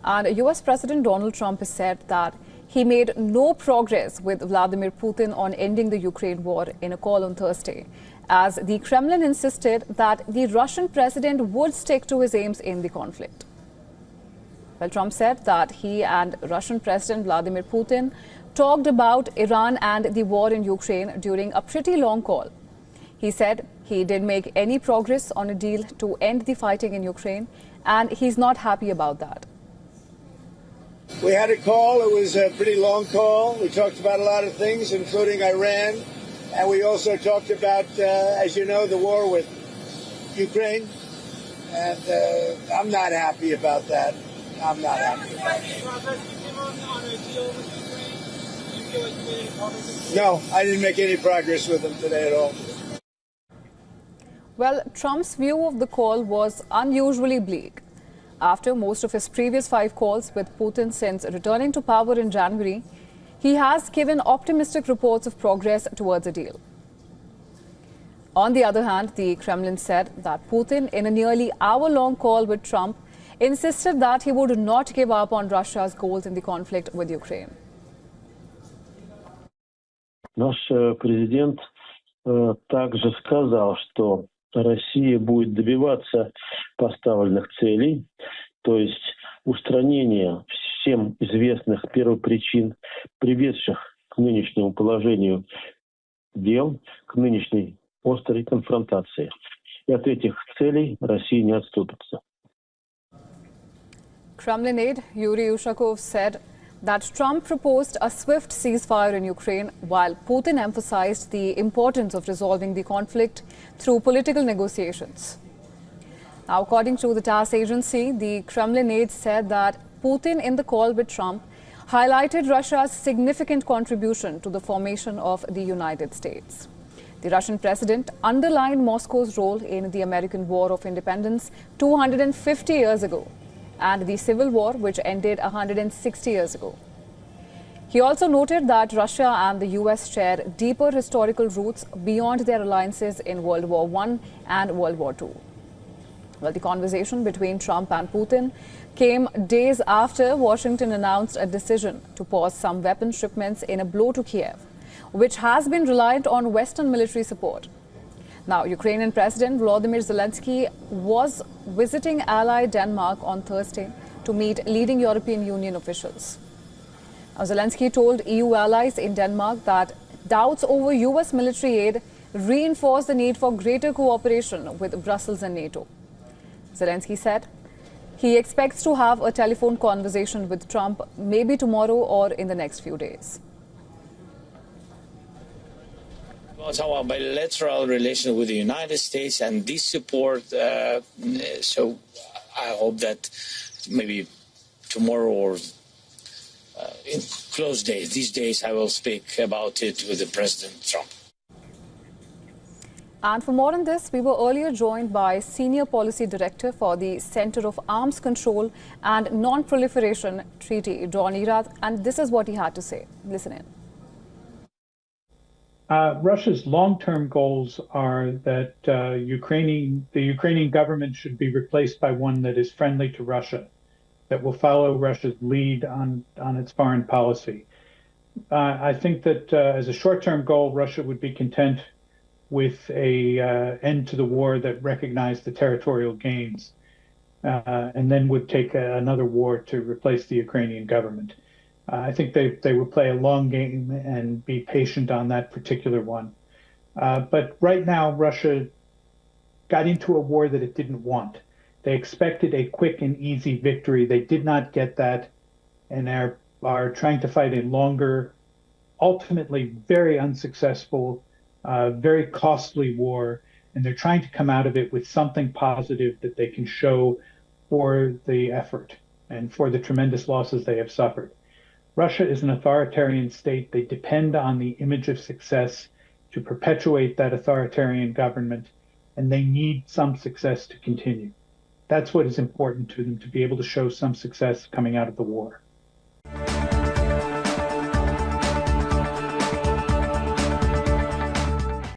And US President Donald Trump has said that he made no progress with Vladimir Putin on ending the Ukraine war in a call on Thursday, as the Kremlin insisted that the Russian president would stick to his aims in the conflict. Well, Trump said that he and Russian President Vladimir Putin talked about Iran and the war in Ukraine during a pretty long call. He said he didn't make any progress on a deal to end the fighting in Ukraine, and he's not happy about that. We had a call. It was a pretty long call. We talked about a lot of things, including Iran. And we also talked about, as you know, the war with Ukraine. And I'm not happy about that. I'm not happy about that. No, I didn't make any progress with him today at all. Well, Trump's view of the call was unusually bleak. After most of his previous 5 calls with Putin since returning to power in January, he has given optimistic reports of progress towards a deal. On the other hand, the Kremlin said that Putin, in a nearly hour-long call with Trump, insisted that he would not give up on Russia's goals in the conflict with Ukraine. Наш президент также сказал, что Россия будет добиваться поставленных целей, то есть устранения всем известных первопричин, приведших к нынешнему положению дел, к нынешней острой конфронтации. И от этих целей Россия не отступится. Kremlin aide Yuri Ushakov said that Trump proposed a swift ceasefire in Ukraine, while Putin emphasized the importance of resolving the conflict through political negotiations. Now, according to the TASS agency, the Kremlin aide said that Putin, in the call with Trump, highlighted Russia's significant contribution to the formation of the United States. The Russian president underlined Moscow's role in the American War of Independence 250 years ago, and the Civil War, which ended 160 years ago. He also noted that Russia and the US share deeper historical roots beyond their alliances in World War I and World War II. Well, the conversation between Trump and Putin came days after Washington announced a decision to pause some weapon shipments in a blow to Kiev, which has been reliant on Western military support. Now, Ukrainian President Vladimir Zelensky was visiting ally Denmark on Thursday to meet leading European Union officials. Now, Zelensky told EU allies in Denmark that doubts over US military aid reinforce the need for greater cooperation with Brussels and NATO. Zelensky said he expects to have a telephone conversation with Trump maybe tomorrow or in the next few days. About our bilateral relation with the United States and this support. So I hope that maybe tomorrow or in close days, these days, I will speak about it with the President Trump. And for more on this, we were earlier joined by Senior Policy Director for the Center of Arms Control and Non-Proliferation Treaty, Don Erath, and this is what he had to say. Listen in. Russia's long-term goals are that the Ukrainian government should be replaced by one that is friendly to Russia, that will follow Russia's lead on its foreign policy. I think that as a short-term goal, Russia would be content with a end to the war that recognized the territorial gains, and then would take another war to replace the Ukrainian government. I think they would play a long game and be patient on that particular one. But right now, Russia got into a war that it didn't want. They expected a quick and easy victory. They did not get that, and are trying to fight a longer, ultimately very unsuccessful, very costly war. And they're trying to come out of it with something positive that they can show for the effort and for the tremendous losses they have suffered. Russia is an authoritarian state. They depend on the image of success to perpetuate that authoritarian government, and they need some success to continue. That's what is important to them, to be able to show some success coming out of the war.